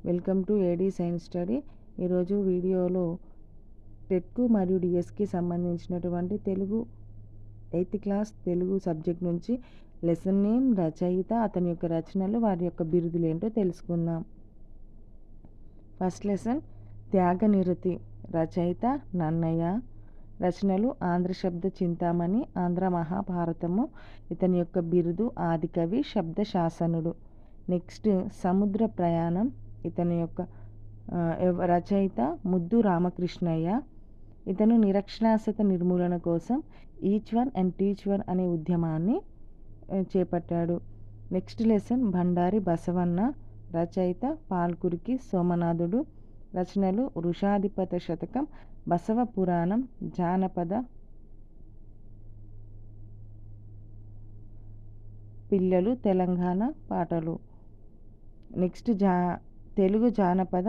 Welcome to AD science study. ఈరోజు వీడియోలో టెట్కు మరియు డిఎస్కి సంబంధించినటువంటి Telugu 8th class Telugu subject నుంచి లెసన్ నేమ్, రచయిత, అతని యొక్క రచనలు, వారి యొక్క బిరుదులు ఏంటో తెలుసుకుందాం. ఫస్ట్ లెసన్ త్యాగనిరతి. రచయిత నన్నయ్య. రచనలు ఆంధ్ర శబ్ద చింతామణి, ఆంధ్ర మహాభారతము. ఇతని యొక్క బిరుదు ఆదికవి, శబ్ద శాసనుడు. నెక్స్ట్ సముద్ర ప్రయాణం. ఇతని యొక్క రచయిత ముద్దు రామకృష్ణయ్య. ఇతను నిరక్షరాస్యత నిర్మూలన కోసం each one and teach one అనే ఉద్యమాన్ని చేపట్టాడు. నెక్స్ట్ లెసన్ బండారి బసవన్న. రచయిత పాల్కురికి సోమనాథుడు. రచనలు వృషాధిపత శతకం, బసవ పురాణం, జానపద పిల్లలు, తెలంగాణ పాటలు. నెక్స్ట్ తెలుగు జానపద